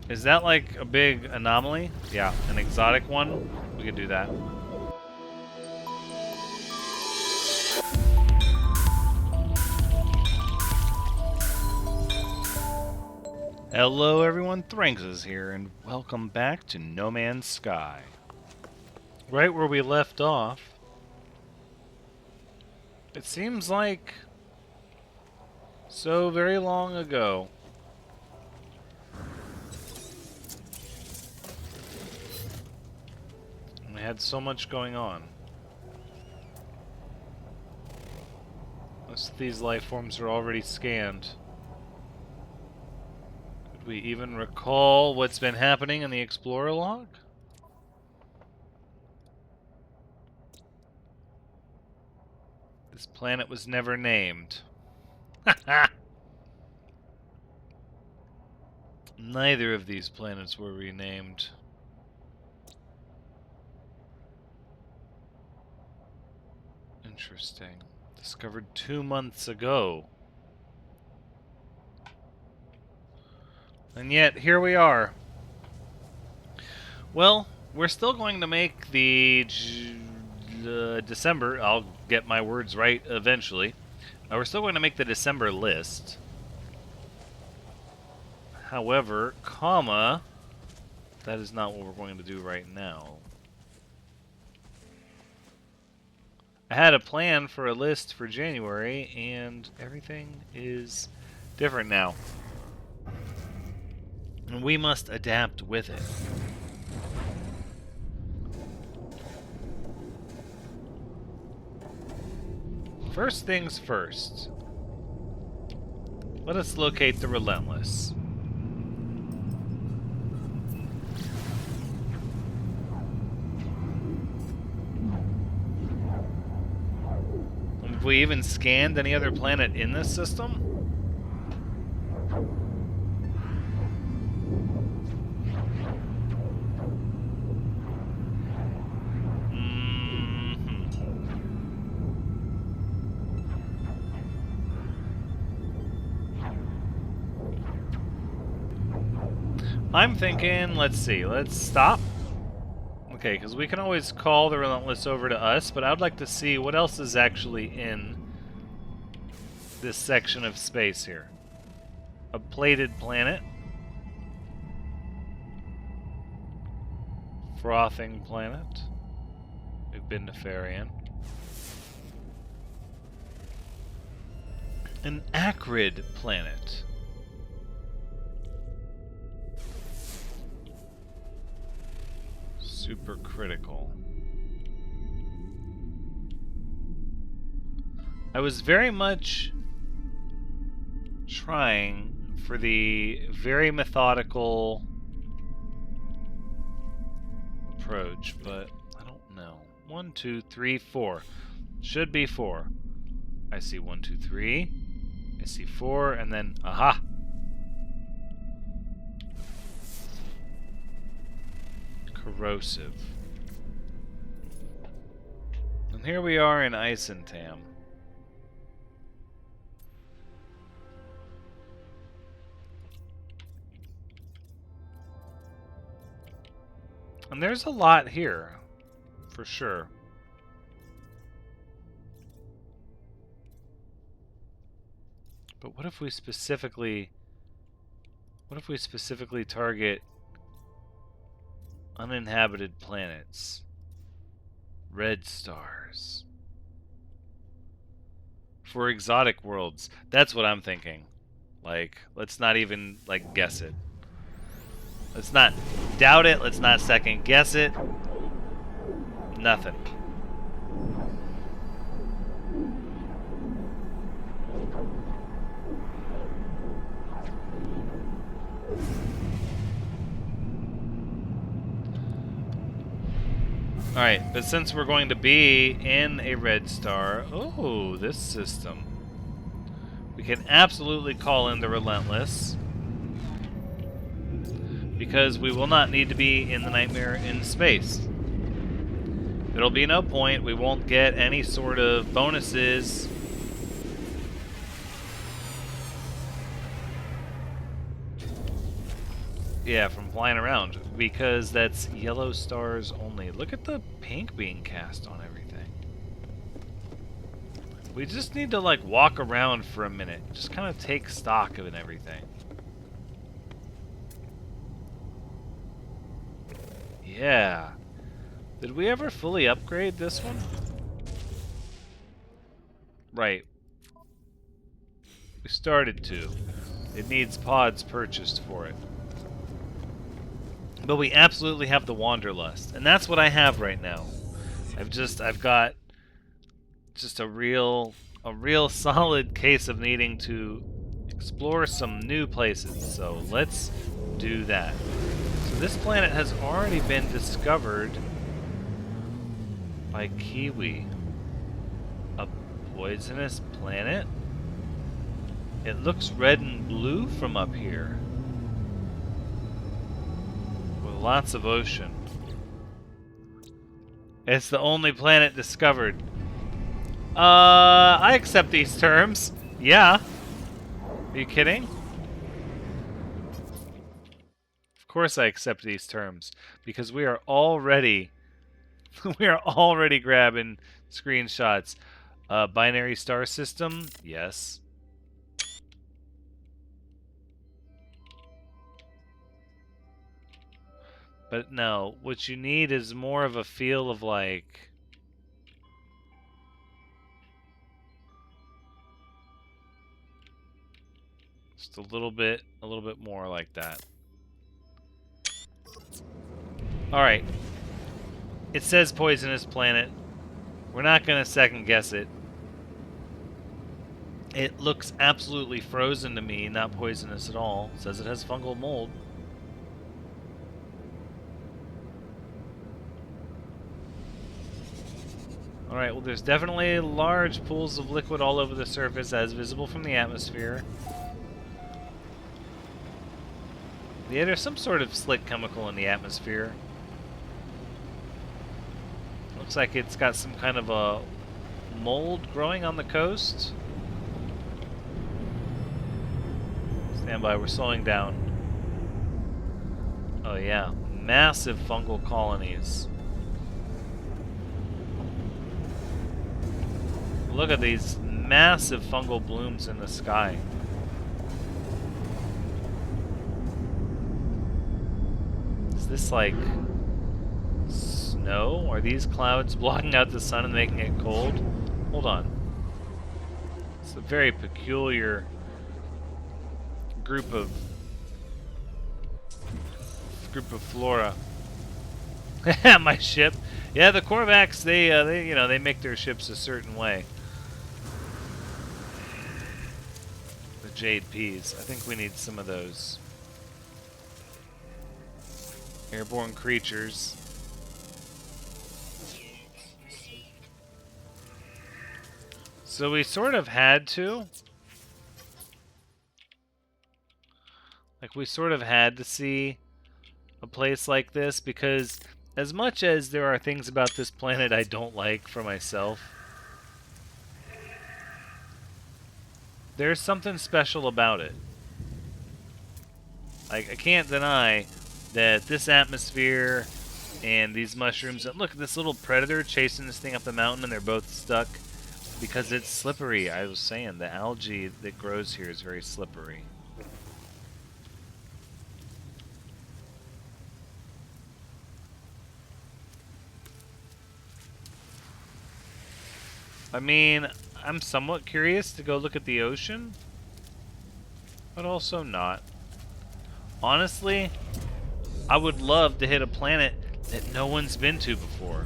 Is that like a big anomaly? Yeah, an exotic one? We could do that. Hello everyone, Thranxes here, and welcome back to No Man's Sky. Right where we left off, it seems like so very long ago. We had so much going on. Most of these life forms are already scanned. Could we even recall what's been happening in the Explorer log? This planet was never named. Neither of these planets were renamed. Interesting. Discovered 2 months ago. And yet, here we are. Well, we're still going to make the December, I'll get my words right eventually. We're still going to make the December list. However, comma, that is not what we're going to do right now. I had a plan for a list for January, and everything is different now. And we must adapt with it. First things first. Let us locate the Relentless. Have we even scanned any other planet in this system? I'm thinking, let's see, let's stop. Okay, because we can always call the Relentless over to us, but I'd like to see what else is actually in this section of space here. A plated planet. Frothing planet. We've been to Farian. An acrid planet. Supercritical. I was very much trying for the very methodical approach, but I don't know. 1, 2, 3, 4. Should be 4. I see 1, 2, 3. I see 4, and then, aha! Corrosive. And here we are in Isentam. And there's a lot here, for sure. But what if we specifically target uninhabited planets? Red stars. For exotic worlds. That's what I'm thinking. Like, let's not even, like, guess it. Let's not doubt it. Let's not second guess it. Nothing. Alright, but since we're going to be in a red star... Oh, this system. We can absolutely call in the Relentless. Because we will not need to be in the Nightmare in space. There'll be no point. We won't get any sort of bonuses. Yeah, from flying around. Because that's yellow stars only. Look at the pink being cast on everything. We just need to, like, walk around for a minute. Just kind of take stock of it and everything. Yeah. Did we ever fully upgrade this one? Right. We started to. It needs pods purchased for it. But we absolutely have the Wanderlust. And that's what I have right now. I've got just a real solid case of needing to explore some new places. So let's do that. So this planet has already been discovered by Kiwi. A poisonous planet? It looks red and blue from up here. With lots of ocean. It's the only planet discovered. I accept these terms. Yeah. Are you kidding? Of course I accept these terms. Because we are already... we are already grabbing screenshots. Binary star system? Yes. But no, what you need is more of a feel of like... just a little bit more like that. Alright. It says poisonous planet. We're not going to second guess it. It looks absolutely frozen to me, not poisonous at all. It says it has fungal mold. Alright, well there's definitely large pools of liquid all over the surface as visible from the atmosphere. Yeah, there's some sort of slick chemical in the atmosphere. Looks like it's got some kind of a mold growing on the coast. Stand by, we're slowing down. Oh yeah, massive fungal colonies. Look at these massive fungal blooms in the sky. Is this like snow? Are these clouds blocking out the sun and making it cold? Hold on. It's a very peculiar group of flora. My ship. Yeah, the Korvax, they make their ships a certain way. The Jade Peas. I think we need some of those. Airborne creatures. So we sort of had to. Like, we sort of had to see a place like this, because as much as there are things about this planet I don't like for myself, there's something special about it. Like, I can't deny that this atmosphere and these mushrooms... And look at this little predator chasing this thing up the mountain, and they're both stuck because it's slippery. I was saying, the algae that grows here is very slippery. I mean, I'm somewhat curious to go look at the ocean, but also not. Honestly, I would love to hit a planet that no one's been to before.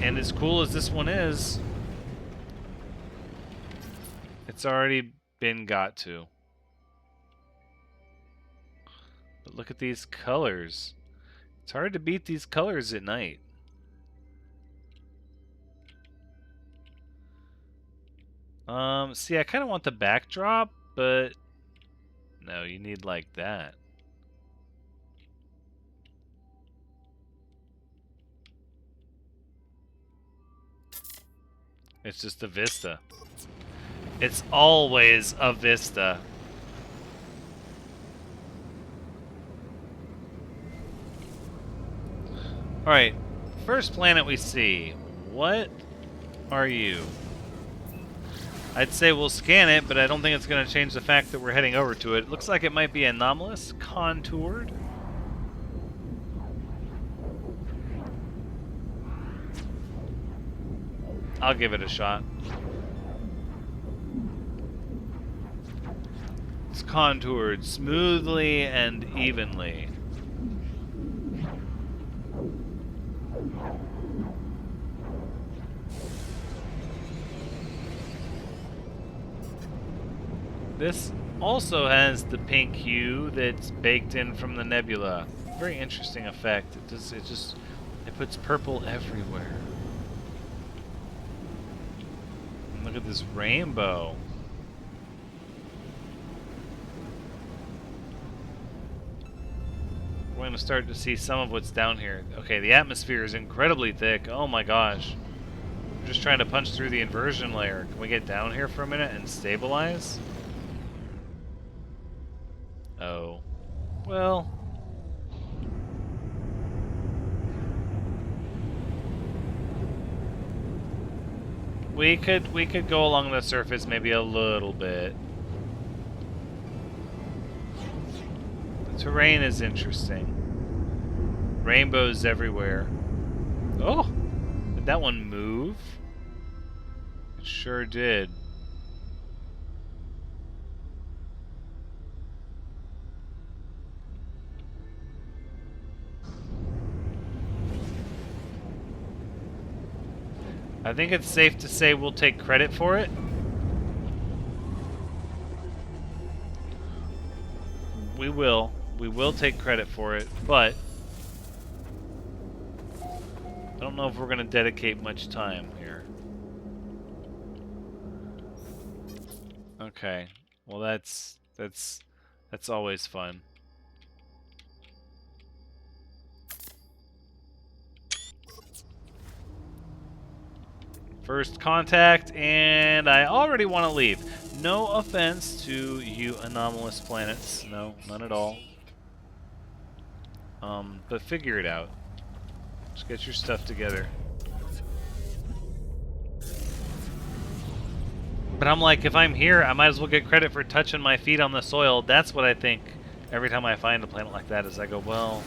And as cool as this one is, it's already been got to. But look at these colors. It's hard to beat these colors at night. See, I kind of want the backdrop, but no, you need like that. It's just a vista. It's always a vista. Alright, first planet we see. What are you? I'd say we'll scan it, but I don't think it's going to change the fact that we're heading over to it. It looks like it might be anomalous, contoured. I'll give it a shot. It's contoured smoothly and evenly. This also has the pink hue that's baked in from the nebula. Very interesting effect. It puts purple everywhere. And look at this rainbow. We're going to start to see some of what's down here. Okay, the atmosphere is incredibly thick. Oh my gosh. I'm just trying to punch through the inversion layer. Can we get down here for a minute and stabilize? Oh. Well. We could go along the surface maybe a little bit. The terrain is interesting. Rainbows everywhere. Oh! Did that one move? It sure did. I think it's safe to say we'll take credit for it. We will. We will take credit for it, but I don't know if we're going to dedicate much time here. Okay. Well, that's always fun. First contact, and I already want to leave. No offense to you anomalous planets. No, none at all. But figure it out. Just get your stuff together. But I'm like, if I'm here, I might as well get credit for touching my feet on the soil. That's what I think every time I find a planet like that, is I go, well,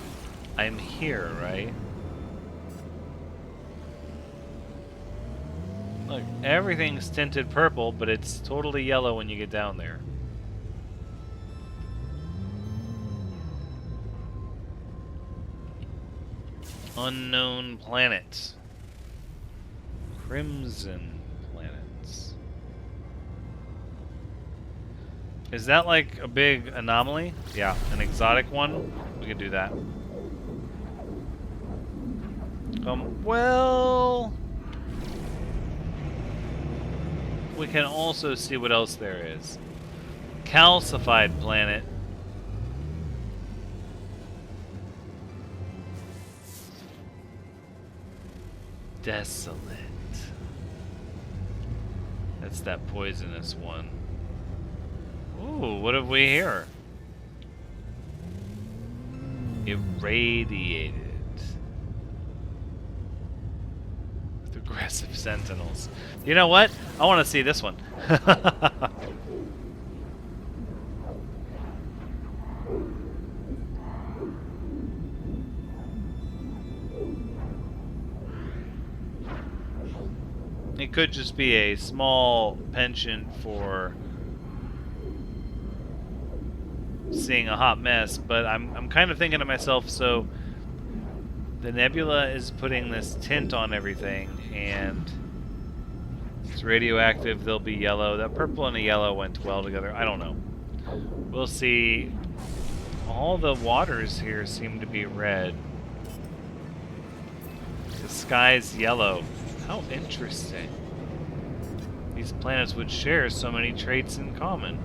I'm here, right? Look, everything's tinted purple, but it's totally yellow when you get down there. Unknown planet. Crimson planets. Is that like a big anomaly? Yeah, an exotic one? We could do that. Well... we can also see what else there is. Calcified planet. Desolate. That's that poisonous one. Ooh, what have we here? Irradiated. With aggressive sentinels. You know what? I want to see this one. It could just be a small penchant for seeing a hot mess, but I'm kind of thinking to myself, so the nebula is putting this tint on everything, and it's radioactive, they'll be yellow. That purple and a yellow went well together. I don't know. We'll see. All the waters here seem to be red. The sky's yellow. How interesting. These planets would share so many traits in common.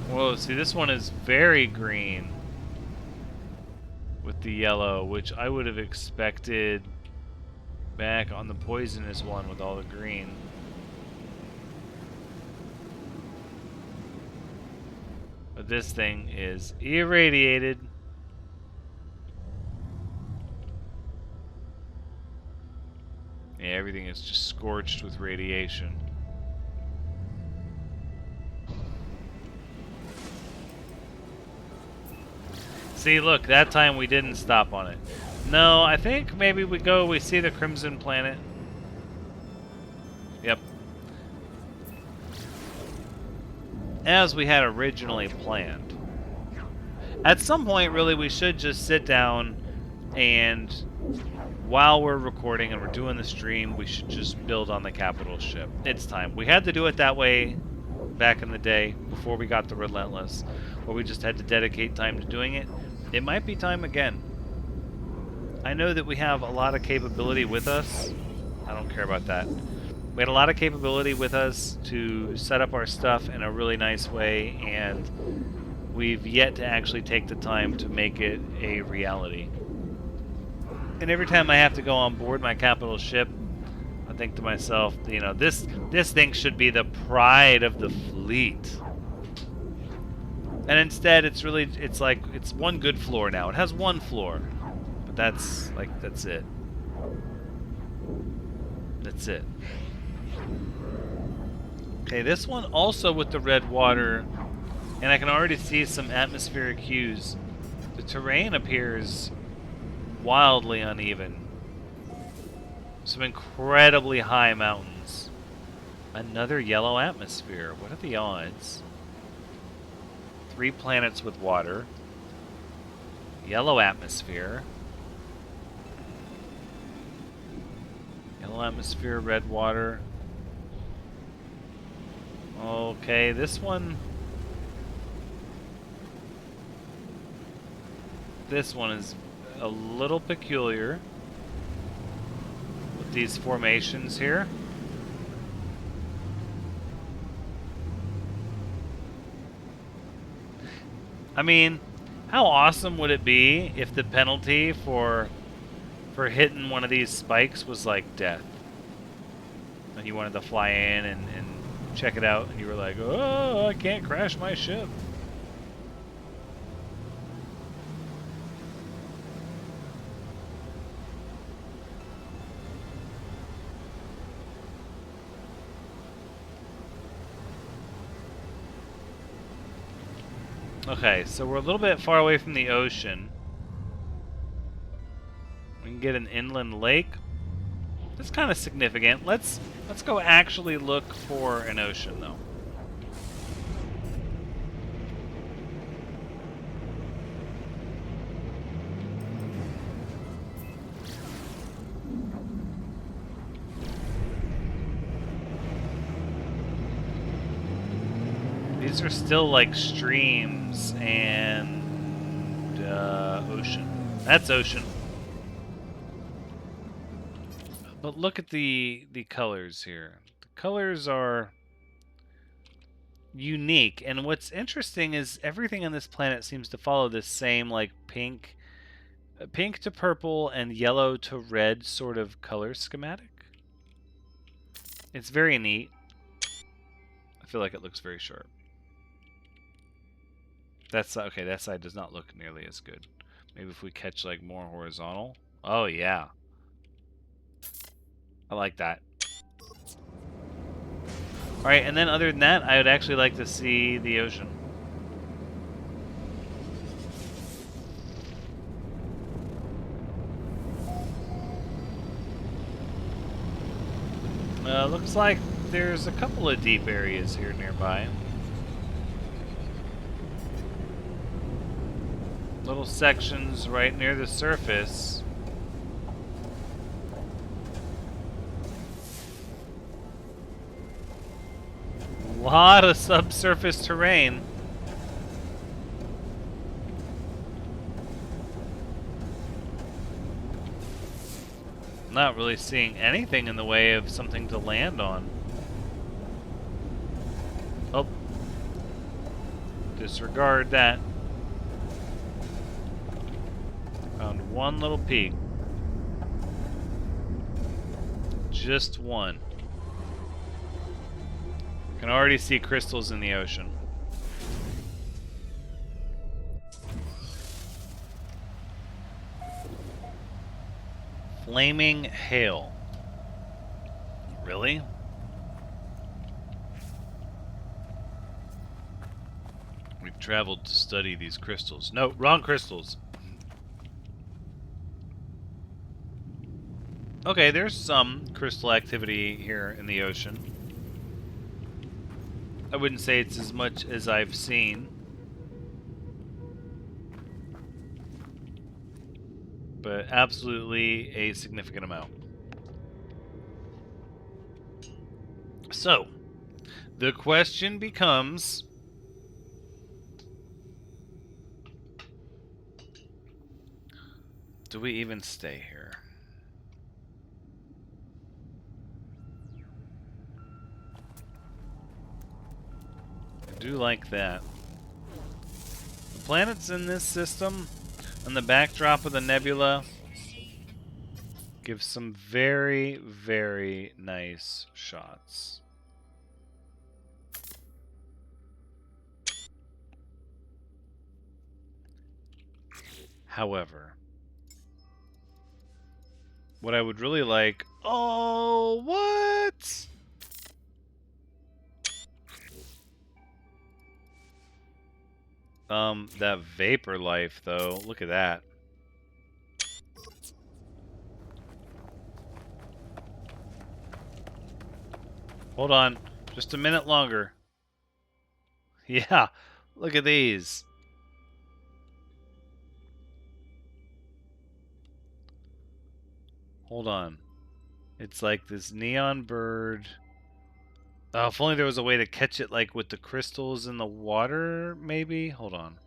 Whoa, see, this one is very green with the yellow, which I would have expected back on the poisonous one with all the green. But this thing is irradiated. Yeah, everything is just scorched with radiation. See, look, that time we didn't stop on it. No, I think maybe we see the Crimson Planet. Yep. As we had originally planned. At some point, really, we should just sit down and, while we're recording and we're doing the stream, we should just build on the capital ship. It's time. We had to do it that way back in the day, before we got the Relentless, where we just had to dedicate time to doing it. It might be time again. I know that we have a lot of capability with us. I don't care about that. We had a lot of capability with us to set up our stuff in a really nice way, and we've yet to actually take the time to make it a reality. And every time I have to go on board my capital ship, I think to myself, you know, this thing should be the pride of the fleet. And instead, it's one good floor now. It has one floor. But that's it. That's it. Okay, this one also with the red water, and I can already see some atmospheric hues. The terrain appears wildly uneven. Some incredibly high mountains. Another yellow atmosphere. What are the odds? 3 planets with water. Yellow atmosphere. Yellow atmosphere, red water. Okay, this one... This one is a little peculiar. With these formations here. I mean, how awesome would it be if the penalty for hitting one of these spikes was like death? And you wanted to fly in and check it out, and you were like, oh, I can't crash my ship. Okay, so we're a little bit far away from the ocean. We can get an inland lake. That's kind of significant. Let's go actually look for an ocean, though. These are still like streams and ocean. That's ocean. But look at the colors here. The colors are unique, and what's interesting is everything on this planet seems to follow this same like pink to purple and yellow to red sort of color schematic. It's very neat. I feel like it looks very sharp. That's okay. That side does not look nearly as good. Maybe if we catch like more horizontal. Oh yeah. I like that. Alright, and then other than that, I would actually like to see the ocean. Looks like there's a couple of deep areas here nearby. Little sections right near the surface. A lot of subsurface terrain. Not really seeing anything in the way of something to land on. Oh. Disregard that. Found one little peak. Just one. Can already see crystals in the ocean. Flaming hail. Really? We've traveled to study these crystals. No, wrong crystals. Okay, there's some crystal activity here in the ocean. I wouldn't say it's as much as I've seen. But absolutely a significant amount. So, the question becomes, do we even stay here? I do like that. The planets in this system, on the backdrop of the nebula, give some very, very nice shots. However, what I would really like... Oh, what? That vapor life, though. Look at that. Hold on. Just a minute longer. Yeah. Look at these. Hold on. It's like this neon bird. Oh, if only there was a way to catch it, like, with the crystals in the water, maybe? Hold on.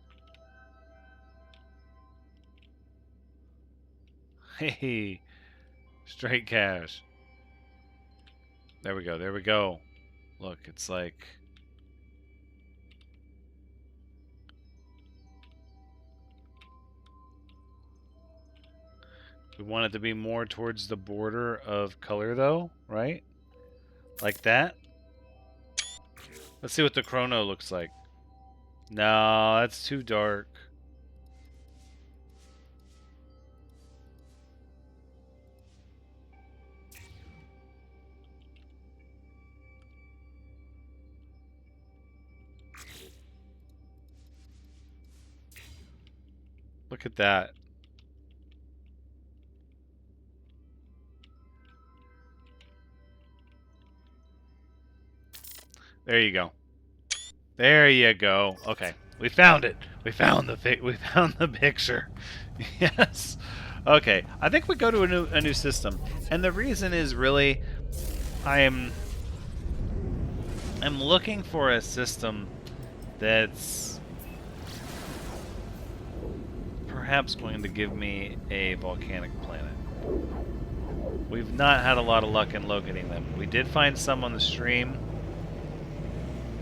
Hey. Straight cash. There we go. There we go. Look, it's like... We want it to be more towards the border of color, though, right? Like that. Let's see what the chrono looks like. No, that's too dark. Look at that. There you go. There you go. Okay, we found it. We found the picture. Yes. Okay, I think we go to a new system, and the reason is really, I'm looking for a system that's perhaps going to give me a volcanic planet. We've not had a lot of luck in locating them. We did find some on the stream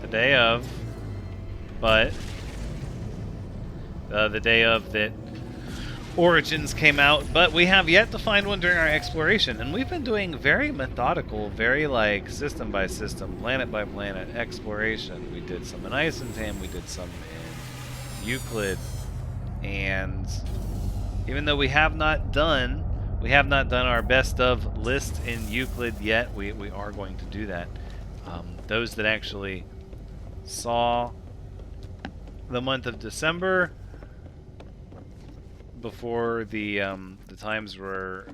the day of, but the day of that Origins came out, but we have yet to find one during our exploration, and we've been doing very methodical, very like system by system, planet by planet exploration. We did some in Isentam, we did some in Euclid, and even though we have not done our best of list in Euclid yet, we are going to do that. Those that actually saw the month of December before the times where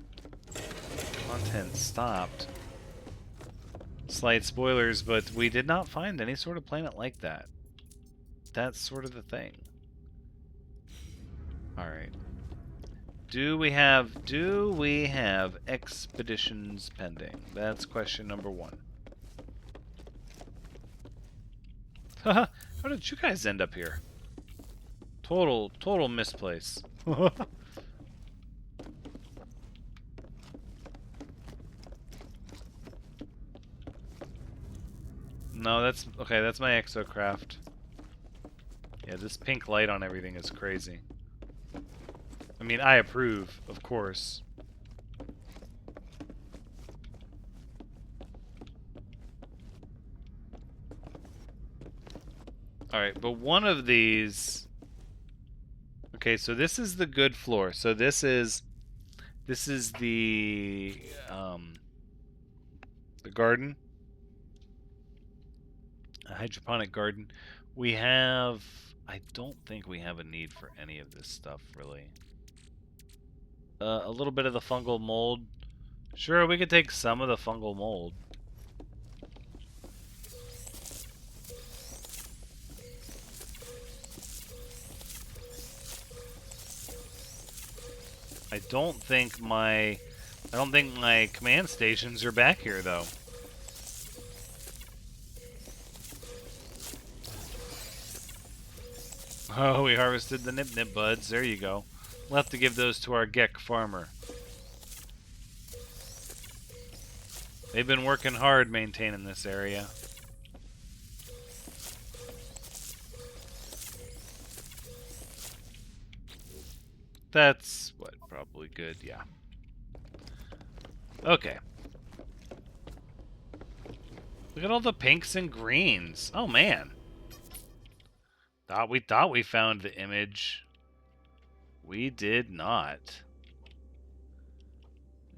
content stopped. Slight spoilers, but we did not find any sort of planet like that. That's sort of the thing. Alright. Do we have expeditions pending? That's question number 1. Haha, how did you guys end up here? Total misplace. No, that's okay, that's my exocraft. Yeah, this pink light on everything is crazy. I mean, I approve, of course. Alright, but one of these... Okay, so this is the good floor. So this is This is the garden. A hydroponic garden. We have... I don't think we have a need for any of this stuff, really. A little bit of the fungal mold. Sure, we could take some of the fungal mold. I don't think my command stations are back here, though. Oh, we harvested the nip-nip buds. There you go. We'll have to give those to our Gek farmer. They've been working hard maintaining this area. That's, what, probably good, yeah. Okay. Look at all the pinks and greens. Oh, man. We thought we found the image. We did not.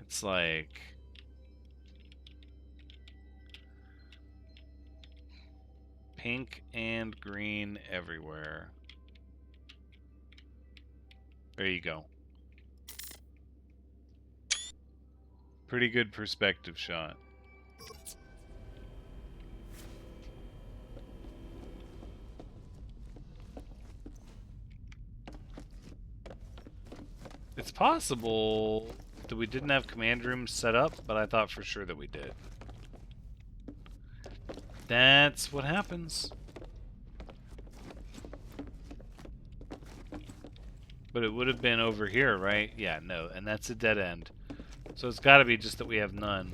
It's like... pink and green everywhere. There you go. Pretty good perspective shot. It's possible that we didn't have command rooms set up, but I thought for sure that we did. That's what happens. But it would have been over here, right? Yeah, no, and that's a dead end. So it's got to be just that we have none.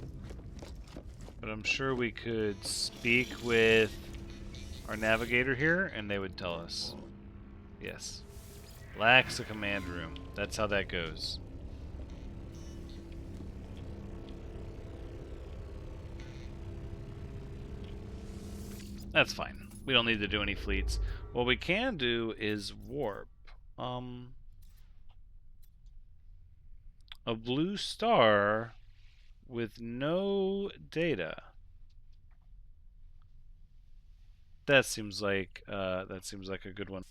But I'm sure we could speak with our navigator here, and they would tell us. Yes. Lacks a command room. That's how that goes. That's fine. We don't need to do any fleets. What we can do is warp. A blue star with no data. That seems like a good one.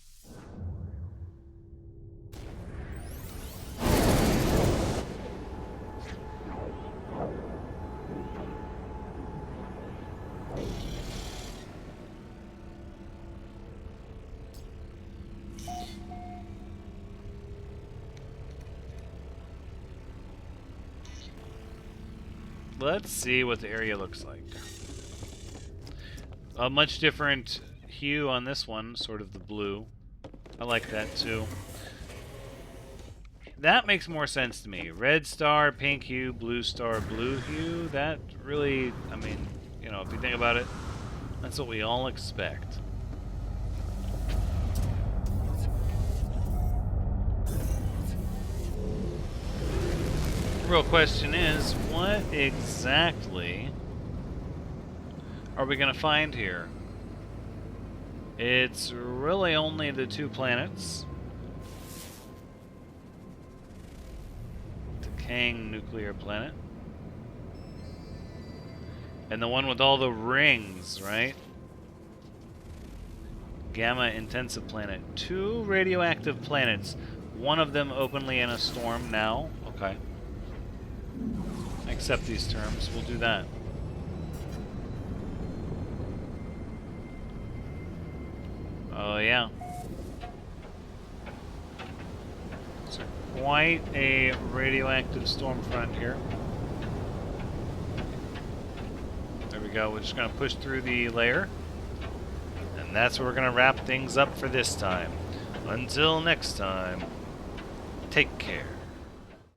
Let's see what the area looks like. A much different hue on this one, sort of the blue. I like that too. That makes more sense to me. Red star, pink hue, blue star, blue hue. That really, I mean, you know, if you think about it, that's what we all expect. The real question is, what exactly are we going to find here? It's really only the two planets. Decaying nuclear planet. And the one with all the rings, right? Gamma intensive planet. 2 radioactive planets. One of them openly in a storm now. Okay. I accept these terms. We'll do that. Oh, yeah. So quite a radioactive storm front here. There we go. We're just going to push through the layer. And that's where we're going to wrap things up for this time. Until next time, take care.